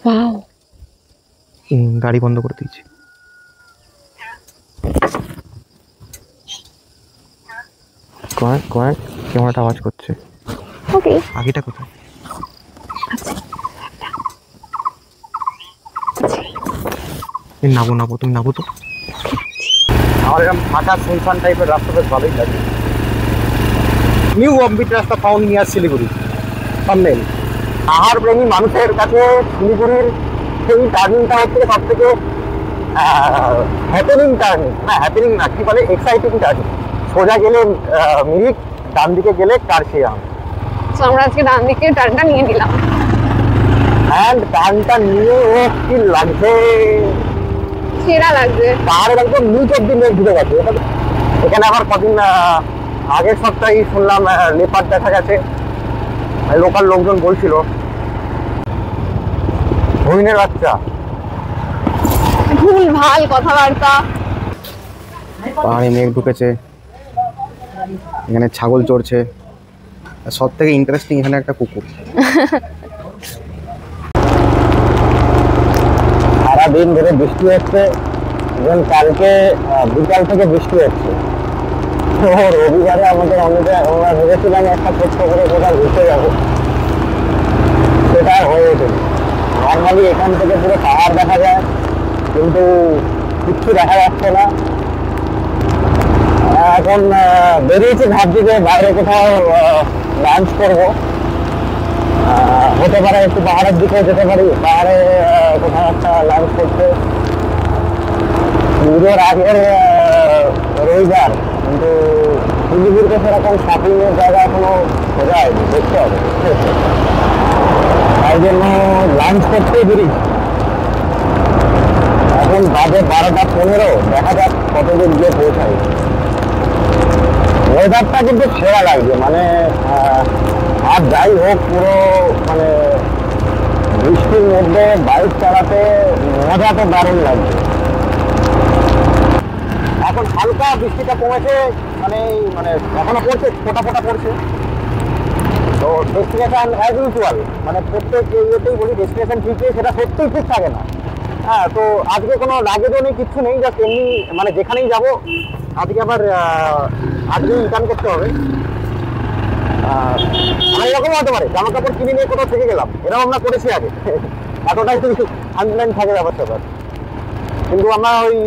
Wow গাড়ি বন্ধ করে দিয়েছি। কয়েক কয়েক কেমন একটা আওয়াজ করছে। ওকে আগেটা কোথায়? নাবো নাবো, তুমি নাবো তো। আমার এরকম ফাঁকা সুনসান টাইপের রাস্তা বেশ ভালোই লাগে। নিউ অফবিট রাস্তা ফাউন্ড নিয়ার শিলিগুড়ি সামনেল। পাহাড় প্রেমী মানুষের কাছে শিলিগুড়ির সেই টার্নিংটা হচ্ছে সব থেকে হ্যাপেনিং টার্নিং। না হ্যাপেনিং না, কি বলে, এক্সাইটিং টার্নিং। সোজা গেলে মিরিক, ডান দিকে গেলে কার্শিয়াং। তো আমরা আজকে ডান দিকে টার্নটা নিয়ে নিলাম। অ্যান্ড টার্নটা নিয়ে ও কি লাগছে, সেরা লাগছে। পাহাড়ের একদম নিচ অব্দি মেঘ ঢুকে গেছে। এখানে আবার কদিন আগের সপ্তাহে শুনলাম লেপার্ড দেখা গেছে, লোকাল লোকজন বলছিল। হরিণের বাচ্চা, ভুল ভাল কথাবার্তা। পাহাড়ে মেঘ ঢুকেছে, এখানে ছাগল চড়ছে, সব থেকে ইন্টারেস্টিং এখানে একটা কুকুর। সারাদিন ধরে বৃষ্টি হচ্ছে এবং কালকে বিকাল থেকে বৃষ্টি হচ্ছে। তো রবিবারে আমাদের আমরা ভেবেছিলাম একটা ছোট্ট করে কোথাও ঘুরতে যাবো, সেটা হয়ে ওঠেনি। নর্মালি এখান থেকে পুরো পাহাড় দেখা যায়, কিন্তু কিচ্ছু দেখা যাচ্ছে না। এখন বেরিয়েছি, ভাবছি যে বাইরে কোথাও লাঞ্চ করবো। হতে পারে একটু পাহাড়ের দিকে যেতে পারি, পাহাড়ে কোথাও একটা লাঞ্চ করতে। পুজোর আগের রবিবার, কিন্তু শিলিগুড়িতে সেরকম শপিংয়ের জায়গা এখনো খোঁজায়নি, দেখতে হবে। তাই জন্য লাঞ্চ করতেই বেরিয়েছি। এখন বাজে 12:15, দেখা যাক কতদূর গিয়ে পৌঁছাই। ওয়েদারটা কিন্তু সেরা লাগছে, মানে আর যাই হোক, পুরো মানে বৃষ্টির মধ্যে বাইক চালাতে মজাটা দারুণ লাগছে। এখন হালকা বৃষ্টিটা কমেছে, মানে এখনো পড়ছে, ফোটা ফোটা পড়ছে। তো ডেস্টিনেশন অ্যাজ ইউজুয়াল, মানে প্রত্যেক ইয়েতেই বলি ডেস্টিনেশন ঠিক নেই, সেটা সত্যিই ঠিক থাকে না। হ্যাঁ, তো আজকে কোনো লাগেজও নেই, কিচ্ছু নেই, জাস্ট এমনি মানে যেখানেই যাবো আজকে আবার আজকেই রিটার্ন করতে হবে। মানে এরকম হতে পারে জামা কাপড় কিনে নিয়ে কোথাও থেকে গেলাম, এরকম আমরা করেছি আগে। এতটাই আনলাইন থাকে ব্যাপারটা। কিন্তু আমরা ওই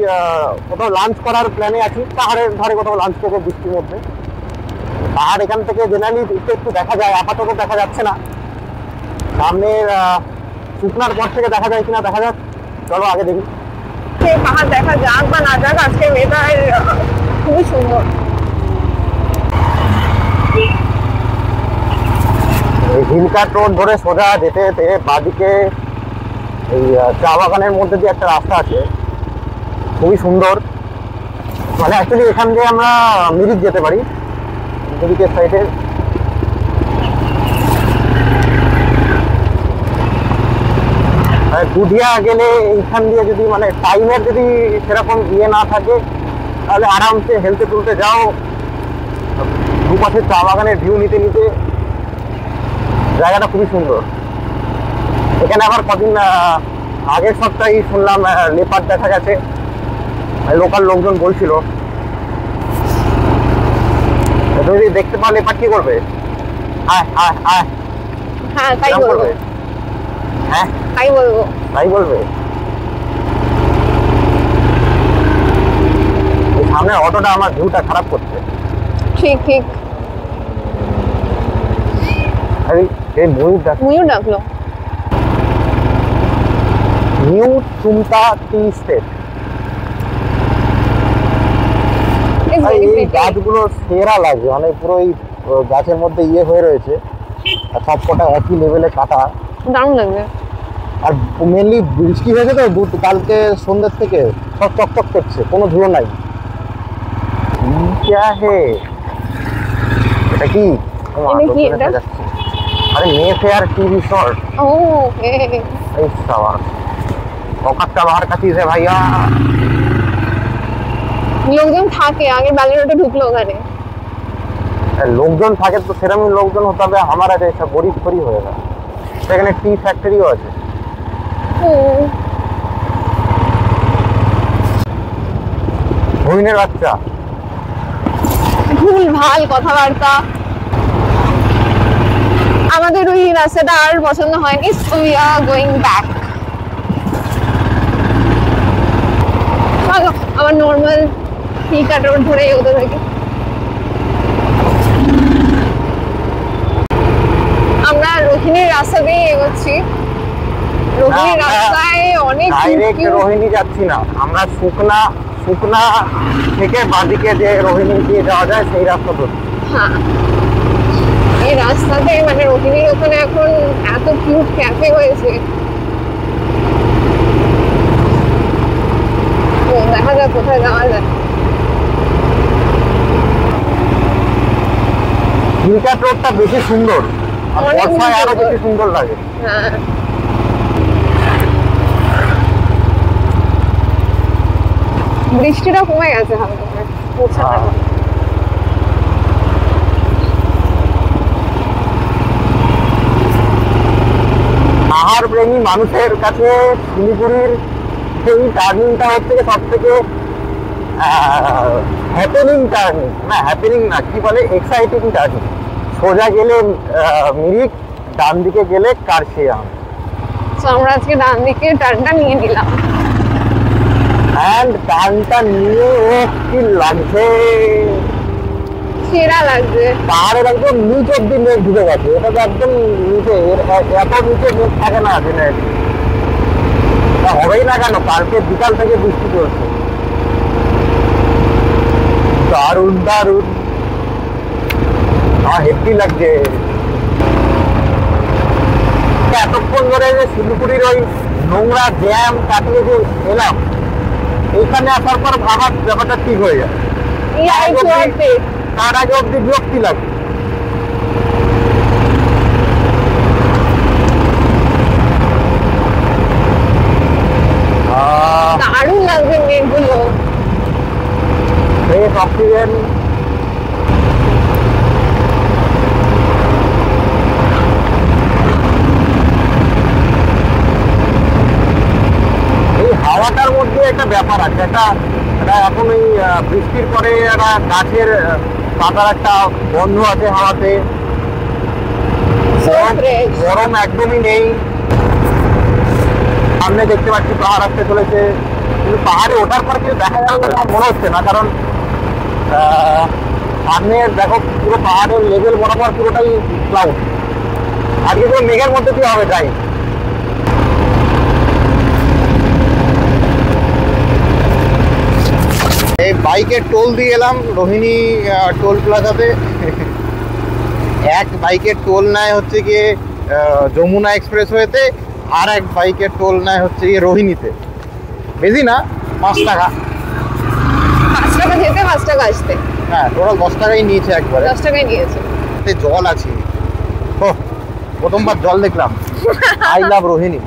কোথাও লাঞ্চ করার প্ল্যানে আছি, পাহাড়ের ধারে কোথাও লাঞ্চ করবো বৃষ্টির মধ্যে। পাহাড় এখান থেকে জেনারেলি একটু দেখা যায়, আপাতত দেখা যাচ্ছে না। সামনের শুকনার পর থেকে দেখা যায় কিনা দেখা যাক, চলো আগে দেখি। পাহাড় দেখা যাক বা না যাক, আজকে ওয়েদার খুবই সুন্দর। হিলকাট রোড ধরে সোজা যেতে যেতে বাঁদিকে এই চা বাগানের মধ্যে দিয়ে একটা রাস্তা আছে, খুবই সুন্দর। মানে অ্যাকচুয়ালি এখান দিয়ে আমরা মিরিক যেতে পারি, মিরিকের সাইডে। দুধিয়া গেলে এইখান দিয়ে যদি মানে টাইমের যদি সেরকম ইয়ে না থাকে, তাহলে আরামসে হেলতে তুলতে যাও, দুপাশে চা বাগানের ভিউ নিতে নিতে। জায়গাটা খুবই সুন্দর। এখানে আবার কদিন আগের সপ্তাহে শুনলাম লেপার্ড দেখা গেছে, লোকাল লোকজন বলছিল। যদি দেখতে পাও লেপার্ড কি করবে? হ্যাঁ তাই বলবো। হ্যাঁ তাই বলবো, তাই বলবে। সামনে অটোটা আমার ভিউটা খারাপ করছে। ঠিক ঠিক। এই ময়ূর ডাকলো। নিউ চুমতা টি স্টেট। এই গাছগুলো সেরা লাগছে, মানে পুরো এই গাছের মধ্যে ইয়ে হয়ে রয়েছে, আর সবকটা একই লেভেলে কাটা, দারুণ লাগছে। আর মেনলি বৃষ্টি হয়েছে তো কালকে সন্ধ্যের থেকে, সব চকচক করছে, কোনো ধুলো নাই। এটা কি? আরে মেফেয়ার টি রিসর্ট। ओके औकात बाहर का चीज है भैया। লোকজন থাকে, আগে বালি রোডে ঢুকলো ওখানে লোকজন থাকে, তো সেরকম লোকজন হতে হবে, আমার জैसा গরিব थोड़ी होएगा। সেখানে টি ফ্যাক্টরিও আছে। হরিণের বাচ্চা। ভুল ভাল কথাবার্তা। আমাদের ওই রাস্তাটা আর পছন্দ হয়নি, so we are going back. চলো আবার নর্মাল ঠিকা রোড ধরে এগোতে থাকি। আমরা রোহিণীর রাস্তা দিয়ে এগোচ্ছি। রোহিণীর রাস্তায় অনেক ডাইরেক্ট রোহিণী যাচ্ছি না আমরা, শুকনা শুকনা থেকে বাদিকে যে রোহিণী দিয়ে যাওয়া যায় সেই রাস্তা ধরছি। হ্যাঁ, এই রাস্তাতে মানে রোহিণীর ওখানে এখন এত কিউট ক্যাফে হয়েছে। তো দেখা যাক কোথায় যাওয়া যায়। নীলকাঠ রোডটা বেশি সুন্দর, অনেক বর্ষায় আরো সুন্দর। বেশি সুন্দর লাগে। হ্যাঁ, বৃষ্টিটা কমে গেছে হালকা করে, পৌঁছে হ্যাঁ। গেল। পাহাড় প্রেমী মানুষের কাছে শিলিগুড়ির সেই টার্নিংটা হচ্ছে সব থেকে হ্যাপেনিং টার্নিং, না হ্যাপেনিং না, কি বলে, এক্সাইটিং টার্নিং। সোজা গেলে মিরিক, ডান দিকে গেলে কার্শিয়াং। তো আমরা আজকে ডান দিকে টার্নটা নিয়ে নিলাম। অ্যান্ড টার্নটা নিয়ে কি লাগছে, সেরা লাগছে। পাহাড়ের একদম নিচ অব্দি মেঘ ঢুকে গেছে, এটা তো একদম নিচে, এত নিচে মেঘ থাকে না দিনের, হবেই না কেন, কালকে বিকাল থেকে বৃষ্টি চলছে। দারুণ দারুণ, আমার হেভি লাগছে। এতক্ষণ ধরে যে শিলিগুড়ির ওই নোংরা জ্যাম কাটিয়ে যে এলাম, এইখানে আসার পর ভাবার ব্যাপারটা ঠিক হয়ে যায়। তার আগে অব্দি বিরক্তি লাগে। দারুণ লাগছে মেঘগুলো। ফ্রেশ অক্সিজেন, এই হাওয়াটার মধ্যে একটা ব্যাপার আছে, এটা এখন এই বৃষ্টির পরে একটা গাছের পাতার একটা গন্ধ আছে হাওয়াতে, গরম একদমই নেই। সামনে দেখতে পাচ্ছি পাহাড় আসতে চলেছে, কিন্তু পাহাড়ে ওঠার পরে কিছু দেখা যাবে না মনে হচ্ছে না, কারণ সামনে দেখো পুরো পাহাড়ের লেভেল বরাবর পুরোটাই ক্লাউড। আজকে তো মেঘের মধ্যে দিয়ে হবে তাই। এই বাইকের টোল দিয়ে এলাম রোহিণী টোল প্লাজাতে। এক বাইকের টোল নেয় হচ্ছে গিয়ে যমুনা এক্সপ্রেসওয়েতে, আর এক বাইকের টোল নেয় হচ্ছে গিয়ে রোহিণীতে। বেশি না, 5 টাকা। 5 টাকা যেতে 5 টাকা আসতে। হ্যাঁ, টোটাল 10 টাকাই নিয়েছে একবারে। 10 টাকাই নিয়েছে। জল আছে, প্রথমবার জল দেখলাম। I love Rohini.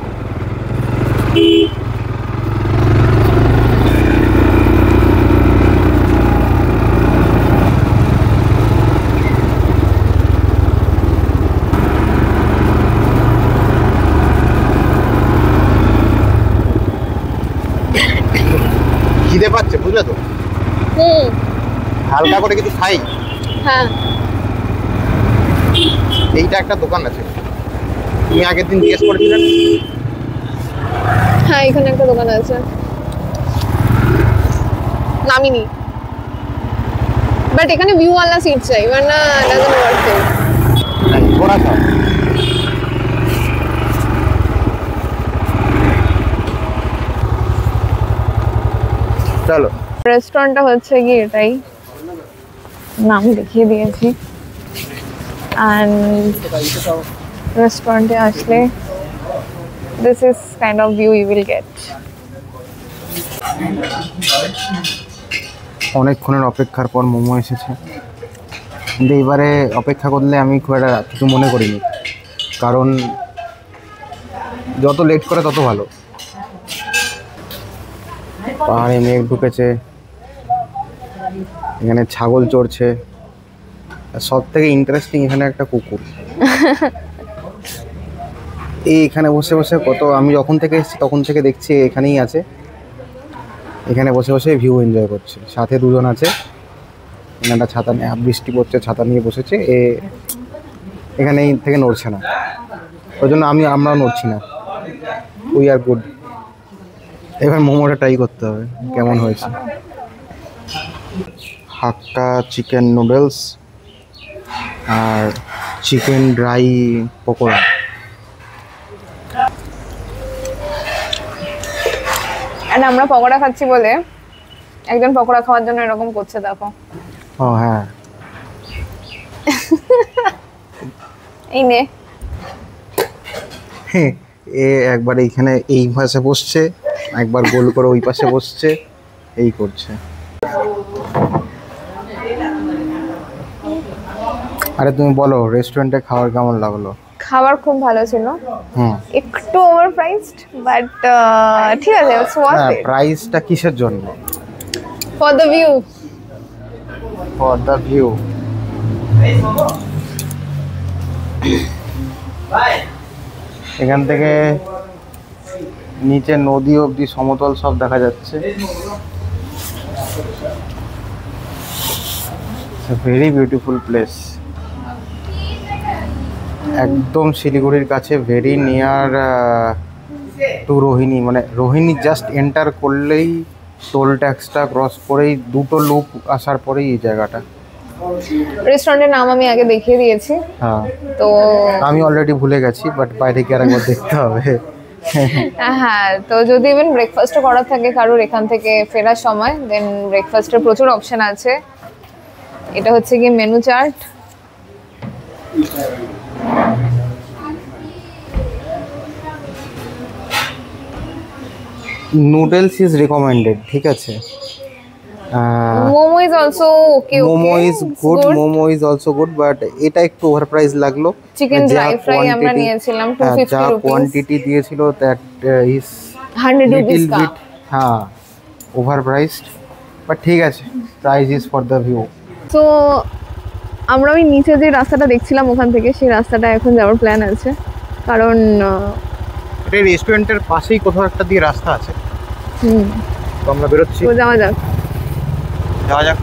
খিদে পাচ্ছে, বুঝলে তো, হালকা করে কিছু খাই। হ্যাঁ, এইটা একটা দোকান আছে, তুমি আগের দিন জিজ্ঞেস করেছিলেন। হ্যাঁ এখানে একটা দোকান আছে, নামিনি। বাট এখানে ভিউ वाला সিট চাই, वरना doesn't work it। थोड़ा सा চলো। রেস্টুরেন্টটা হচ্ছে কি এটাই, নাম লিখিয়ে দিয়েছি। অ্যান্ড রেস্টুরেন্টে আসলে this is kind of view you will get. অনেকক্ষণের অপেক্ষার পর মোমো এসেছে, কিন্তু এবারে অপেক্ষা করলে আমি খুব একটা কিছু মনে করিনি, কারণ যত লেট করে তত ভালো। পাহাড়ে মেঘ ঢুকেছে, এখানে ছাগল চড়ছে, আর সব থেকে ইন্টারেস্টিং এখানে একটা কুকুর। এইখানে বসে বসে কত, আমি যখন থেকে এসেছি তখন থেকে দেখছি এখানেই আছে, এখানে বসে বসে ভিউ এনজয় করছে। সাথে দুজন আছে, এখানটা ছাতা নিয়ে, বৃষ্টি পড়ছে ছাতা নিয়ে বসেছে, এখানেই থেকে নড়ছে না, ওই জন্য আমরাও নড়ছি না। We are good. এবার মোমোটা ট্রাই করতে হবে কেমন হয়েছে। হাক্কা চিকেন নুডলস আর চিকেন ড্রাই পকোড়া। এন্ড আমরা পকোড়া খাচ্ছি বলে একজন পকোড়া খাওয়ার জন্য এরকম করছে, দেখো। ও হ্যাঁ, এই নে। এ একবার এইখানে এই পাশে বসছে, একবার গোল করে ওই পাশে বসছে, এই করছে। আরে তুমি বলো রেস্টুরেন্টে খাবার কেমন লাগলো? খাবার খুব ভালো ছিল, একটু ওভার প্রাইসড, বাট ঠিক আছে, ইটস ওয়ার্থ ইট। প্রাইসটা কিসের জন্য? For the view. For the view. এখান থেকে নিচে নদী অবধি সমতল সব দেখা যাচ্ছে। ভেরি বিউটিফুল প্লেস, একদম শিলিগুড়ির কাছে, ভেরি নিয়ার টু রোহিণী। মানে রোহিণী জাস্ট এন্টার করলেই টোল ট্যাক্সটা ক্রস করেই দুটো লুপ আসার পরেই এই জায়গাটা। রেস্টুরেন্টের নাম আমি আগে দেখিয়ে দিয়েছি, হ্যাঁ তো আমি অলরেডি ভুলে গেছি, বাট বাইরে গিয়ে আরেকবার দেখতে হবে। হ্যাঁ, তো যদি ইভেন ব্রেকফাস্টও করার থাকে কারোর এখান থেকে ফেরার সময়, দেন ব্রেকফাস্টের প্রচুর অপশন আছে। এটা হচ্ছে কি menu chart. Noodles is recommended, ঠিক আছে। Momo is also okay, momo is good, momo is also good, but এটা একটু ওভার প্রাইস লাগলো। চিকেন ড্রাই ফ্রাই আমরা নিয়েছিলাম 250 যা রুপিস, কোয়ান্টিটি দিয়েছিল দ্যাট ইজ 100 রুপিস কা। হ্যাঁ, ওভার প্রাইসড, বাট ঠিক আছে, price is for the view. তো আমরা ওই নিচে যে রাস্তাটা দেখছিলাম ওখান থেকে, সেই রাস্তাটা এখন যাওয়ার প্ল্যান আছে, কারণ এটা রেস্টুরেন্টের পাশেই কোথাও একটা দিয়ে রাস্তা আছে। তো আমরা বেরোচ্ছি, তো যাওয়া যাক। যাওয়া যাক।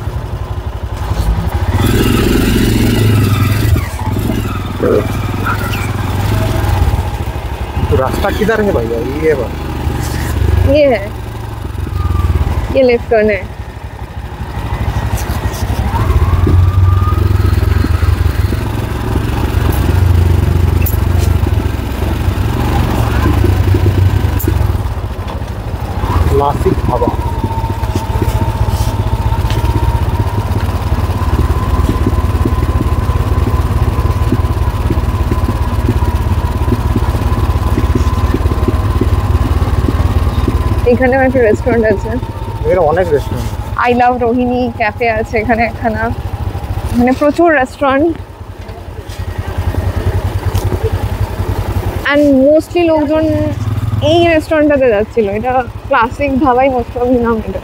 तो रास्ता किधर है भैया? ये बस ये है, ये लेफ्ट टर्न है। क्लासिक ढाबा। এখানেও একটা রেস্টুরেন্ট আছে, এখানে অনেক restaurant. I love Rohini cafe আছে এখানে, এখানে প্রচুর রেস্টুরেন্ট, অ্যান্ড মোস্টলি লোকজন এই রেস্টুরেন্টটাতে যাচ্ছিল। এটা ক্লাসিক ধাবাই মোস্ট অফ নাম। এটা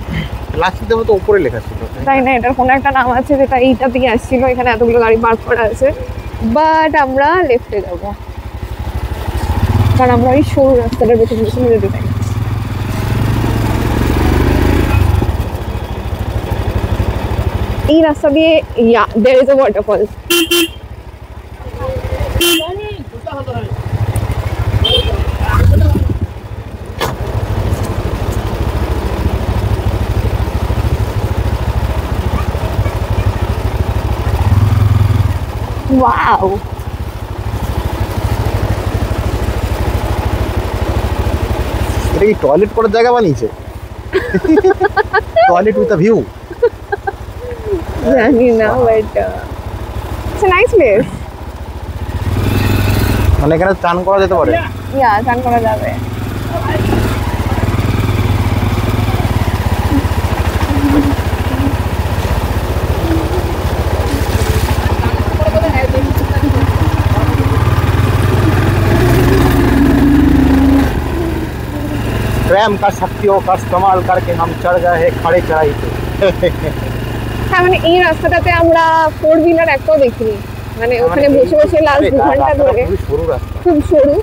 ক্লাসিক ধাবা তো উপরে লেখা ছিল, তাই না? এটার কোনো একটা নাম আছে যেটা এইটা দিয়ে আসছিল। এখানে এতগুলো গাড়ি পার্ক করা আছে, বাট আমরা লেফটে যাব, কারণ আমরা ওই সরু রাস্তাটার পেছনে পেছনে যেতে চাই। এই রাস্তা দিয়ে there is a waterfall. Wow. এটা কি টয়লেট করার জায়গা বানিয়েছে? Toilet with a view. জানি না, but it's a nice place. মানে এখানে চান করা যেতে পারে? ইয়া, চান করা যাবে। ट्रैम का शक्तियों का इस्तेमाल करके हम चढ़ गए हैं खड़े चढ़ाई पे। হ্যাঁ, মানে এই রাস্তাটাতে আমরা 4 হুইলার একটাও দেখিনি, মানে ওখানে বসে বসে লাস্ট 2 ঘন্টা ধরে। খুব সরু রাস্তা, খুব সরু,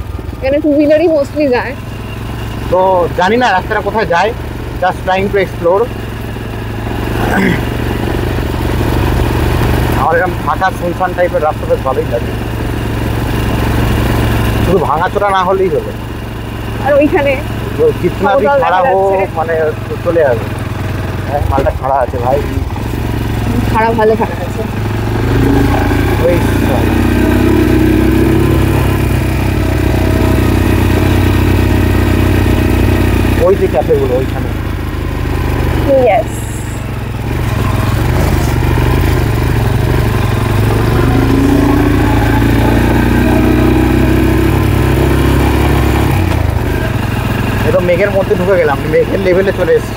এখানে টু হুইলারই মোস্টলি যায়। তো জানি না রাস্তাটা কোথায় যায়, জাস্ট ট্রাইং টু এক্সপ্লোর। আমার এরকম ফাঁকা শুনশান টাইপের রাস্তা বেশ ভালোই লাগে, শুধু ভাঙাচোরা না হলেই হলো। আর ওইখানে জিতনা ভি খাওয়া দাওয়া খাড়া দেখা হো যাচ্ছে। মানে চলে যাবে। হ্যাঁ মালটা খাড়া আছে ভাই, ভাড়া ভালো ভাড়া আছে। ওই ওই যে ক্যাফেগুলো ওইখানে। ইয়েস। এটা মেঘের মধ্যে ঢুকে গেলাম, মেঘের লেভেলে চলে এসেছি।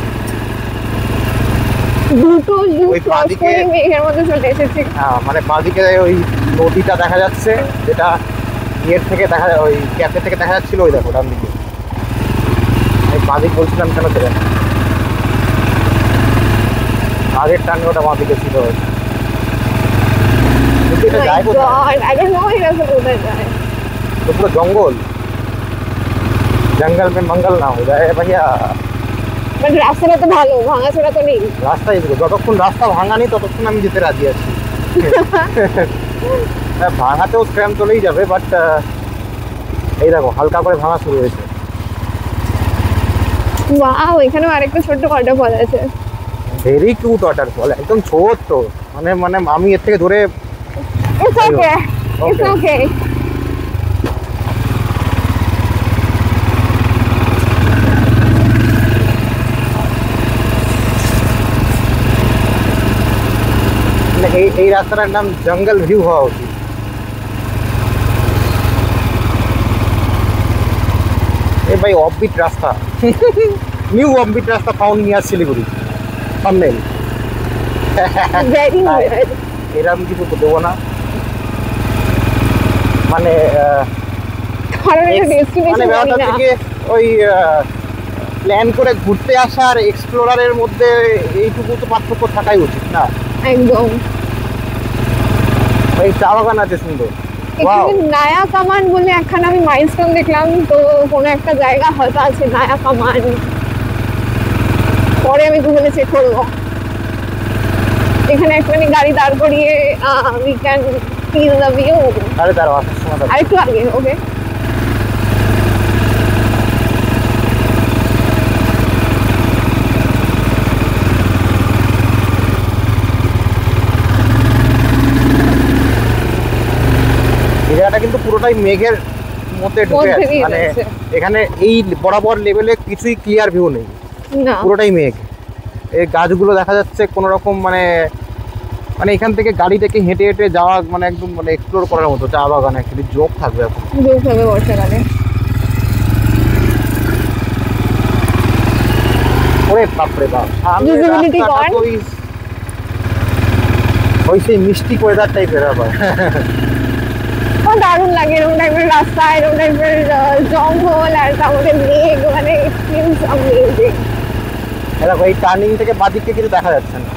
দুটো ওই বাঁদিকে মেঘের মধ্যে চলে এসেছি। হ্যাঁ মানে বাঁদিকে ওই নদীটা দেখা যাচ্ছে, যেটা ইয়ের থেকে দেখা যায়, ওই ক্যাফে থেকে দেখা যাচ্ছিল, ওই দেখো ডান দিকে। আমি বাঁদিক বলছিলাম কেন সেটা, আগের টানে ওটা বাঁদিকে ছিল। কিন্তু এটা যায় কোথায়? I don't know এই রাস্তা কোথায় যায়। তো পুরো জঙ্গল, জঙ্গল মে মঙ্গল না হয়ে যায় ভাইয়া। বাট রাস্তাটা তো ভালো, ভাঙাচোরা তো নেই। রাস্তায় যতক্ষণ রাস্তা ভাঙা নেই ততক্ষণ আমি যেতে রাজি আছি। হ্যাঁ, ভাঙাতেও স্ক্র্যাম চলেই যাবে, বাট এই দেখো হালকা করে ভাঙা শুরু হয়েছে। ওয়াও, এখানেও আরেকটা ছোট্ট ওয়াটারফল আছে। ভেরি কিউট ওয়াটারফল, একদম ছোট্ট, মানে মানে আমি এর থেকে ধরে It's okay. It's okay. এই রাস্তাটার নাম জঙ্গল ভিউ হওয়া উচিত। এ ভাই অফবিট রাস্তা, নিউ অফবিট রাস্তা found near Siliguri thumbnail. Very weird. এরকম কিছু তো দেবো না, মানে কারণ এটা মানে ডেস্টিনেশন ব্যাপারটা জানি না। থেকে ওই প্ল্যান করে ঘুরতে আসা আর এক্সপ্লোরারের মধ্যে এইটুকু তো পার্থক্য থাকাই উচিত না। একদম। এই চা বাগান আছে সুন্দর। এখানে নায়া কামান বলে একখানা আমি মাইলস্টোন দেখলাম, তো কোনো একটা জায়গা হয়তো আছে নায়া কামান, পরে আমি গুগলে চেক করবো। এখানে একটুখানি গাড়ি দাঁড় করিয়ে we can feel the view. আরে দাঁড়াও, আসার সময় দাঁড়াও। আরেকটু আগে, ওকে। এই জায়গাটা কিন্তু পুরোটাই মেঘের মধ্যে ঢুকে মধ্যে আছে, দিয়ে মানে যাচ্ছে। এখানে এই বরাবর লেভেলে কিছুই ক্লিয়ার ভিউ নেই, না, পুরোটাই মেঘ। এই গাছগুলো দেখা যাচ্ছে কোনো রকম মানে মানে এখান থেকে গাড়িটাকে হেঁটে হেঁটে যাওয়া মানে একদম মানে এক্সপ্লোর করার মতো। চা বাগান অ্যাকচুয়ালি জোক থাকবে এখন। জোক হবে বর্ষাকালে। ওরে বাপরে বাপ, সামনে Visibility রাস্তাটা gone? তো ওই সেই মিষ্টি ওয়েদার টাইপের ব্যাপার। আমার দারুণ লাগে এরকম টাইপের রাস্তা, এরকম টাইপের জঙ্গল, আর তার মধ্যে মেঘ, মানে এক্সপিরিয়েন্স অ্যামেজিং। দেখো এই টার্নিং থেকে বাদিককে কিছু দেখা যাচ্ছে না।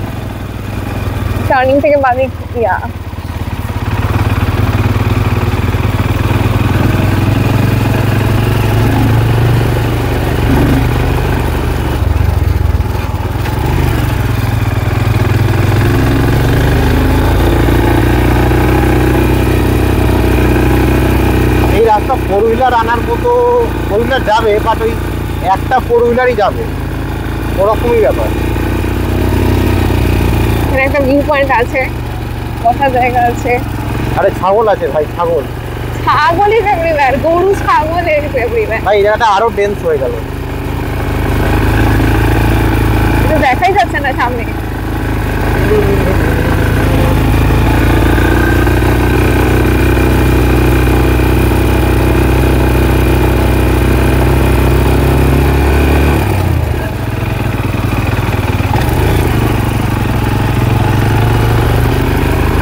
টার্নিং থেকে বাদিক, ইয়া এই রাস্তা ফোর হুইলার আনার মতো, ফোর হুইলার যাবে বাট ওই একটা ফোর হুইলারই যাবে, ওরকমই ব্যাপার। এখানে একটা ভিউ পয়েন্ট আছে, বসার জায়গা আছে। আরে ছাগল আছে ভাই, ছাগল। ছাগল ইজ এভরিওয়্যার, গরু ছাগল ইজ এভরিওয়্যার। ভাই এই জায়গাটা আরো ডেন্স হয়ে গেল। এটা দেখাই যাচ্ছে না সামনে।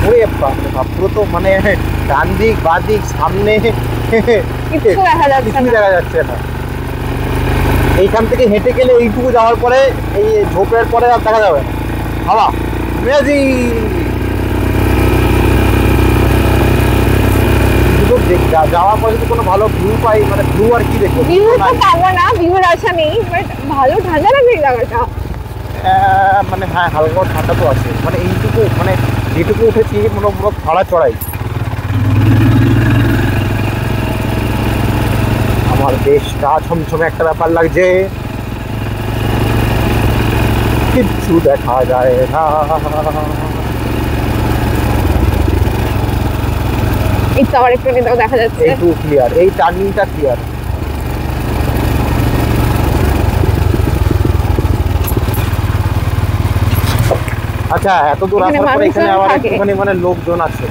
ওরে বাপরে বাপ, পুরো তো মানে ডান দিক বাঁ দিক সামনে কিচ্ছু দেখা যাচ্ছে কিছুই না। দেখা যাচ্ছে না। এইখান থেকে হেঁটে গেলে এইটুকু যাওয়ার পরে এই ঝোপের পরে আর দেখা যাবে না। বাবা ম্যাজিক, যাওয়ার পরে যদি কোনো ভালো ভিউ পাই, মানে ভিউ আর কি দেখবো, ভিউ তো পাবো না, ভিউর আশা নেই, বাট ভালো ঠান্ডা লাগে এই জায়গাটা। মানে হ্যাঁ হালকা ঠান্ডা তো আছে, মানে এইটুকু মানে যেটুকু উঠেছি পুরো পুরো ভাড়া চড়াই। আমার দেশটা ছমছমে একটা ব্যাপার লাগছে, কিচ্ছু দেখা যায় না। এই তো আবার একটু নিতেও দেখা যাচ্ছে। এইটু ক্লিয়ার, এই টার্নিংটা ক্লিয়ার। আচ্ছা এত দূর এখানে আসার পরে এখানে মানুষজন আবার থাকে? একটুখানি মানে লোকজন আছে।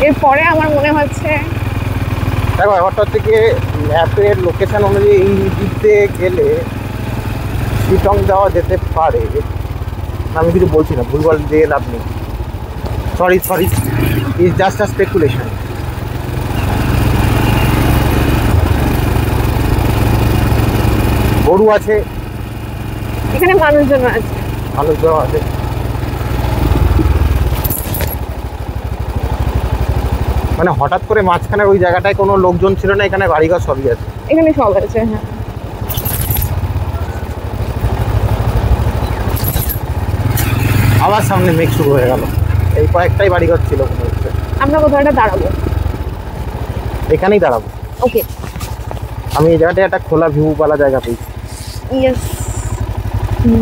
এরপরে আমার মনে হচ্ছে দেখো ব্যাপারটা হচ্ছে কি, ম্যাপের লোকেশন অনুযায়ী এই দিক দিয়ে গেলে শিটং যাওয়া যেতে পারে। আমি কিছু বলছি না, ভুলভাল দিয়ে লাভ নেই। Sorry is just a speculation. গরু আছে, এখানে মানুষজন আছে। মানুষজন আছে। মানে হঠাৎ করে মাঝখানে ওই জায়গাটায় কোনো লোকজন ছিল না, এখানে বাড়িঘর সবই আছে। এখানে সব আছে, হ্যাঁ। আবার সামনে মেঘ শুরু হয়ে গেল। এই কয়েকটাই বাড়িঘর ছিল মনে হচ্ছে। আমরা কোথাও একটা দাঁড়াবো। এখানেই দাঁড়াবো। ওকে। আমি এই জায়গাটায় একটা খোলা ভিউ वाला জায়গা পেয়েছি। Yes.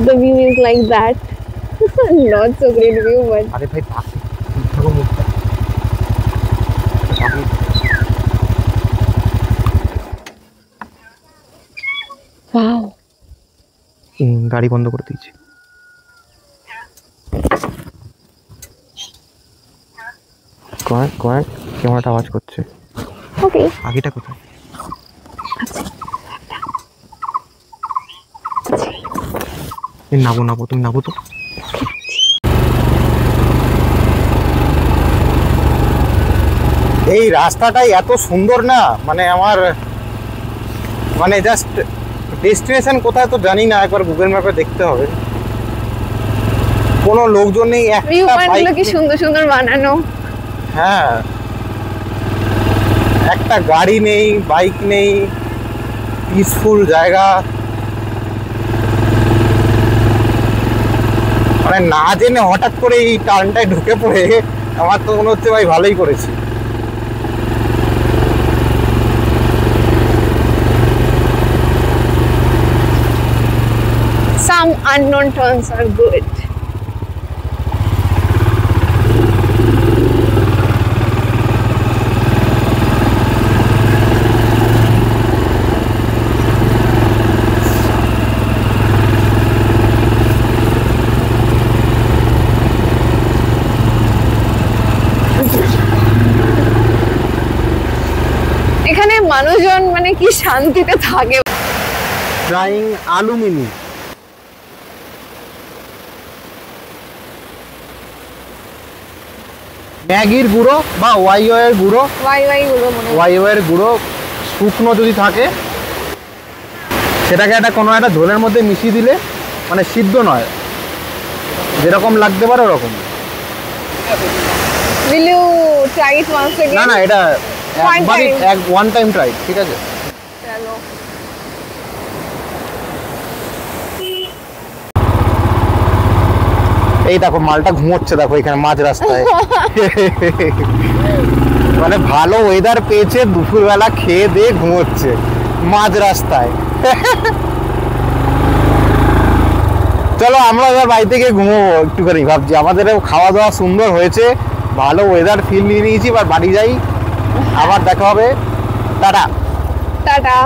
The view is like that. Not so great view, but আরে ভাই পাখি দেখো মুখটা। পাখি। wow. গাড়ি বন্ধ করে দিয়েছি। কয়েক ক্যামেরাটা আওয়াজ করছে। Okay. আগেটা কোথায়? নাবো তুমি নাবো তো। এই রাস্তাটাই এত সুন্দর না, মানে আমার মানে জাস্ট ডেস্টিনেশন কোথায় তো জানি না, একবার গুগল ম্যাপে দেখতে হবে। কোনো লোকজন নেই, ভিউ একটা পয়েন্ট গুলো বাইক কি সুন্দর সুন্দর বানানো। হ্যাঁ একটা গাড়ি নেই, বাইক নেই, পিসফুল জায়গা। মানে না জেনে হঠাৎ করে এই টার্নটায় ঢুকে পড়ে আমার তো মনে হচ্ছে ভাই ভালোই করেছি। Some unknown turns are good. এখানে মানুষজন মানে কি শান্তিতে থাকে। ট্রাইং আলুমিনি। ম্যাগির গুঁড়ো বা ওয়াইওয়ের গুঁড়ো, ওয়াই গুলো মনে হয়। ওয়াইওয়ের গুঁড়ো শুকনো যদি থাকে সেটাকে একটা কোনো একটা ঝোলের মধ্যে মিশিয়ে দিলে, মানে সিদ্ধ নয়, যেরকম লাগতে পারে ওরকম। Will you try it once again? না এটা One time. One time try, ঠিক আছে। চলো। এই দেখো মালটা ঘুমোচ্ছে, দেখো এখানে মাঝ রাস্তায়। মানে ভালো ওয়েদার পেয়েছে, দুপুরবেলা খেয়ে দিয়ে ঘুমোচ্ছে মাঝ রাস্তায়। চলো আমরা এবার বাড়ি থেকে ঘুমোবো একটুখানি, ভাবছি আমাদেরও খাওয়া দাওয়া সুন্দর হয়েছে, ভালো ওয়েদার ফিল নিয়ে নিয়েছি, এবার বাড়ি যাই, আবার দেখা হবে, টাটা। টাটা।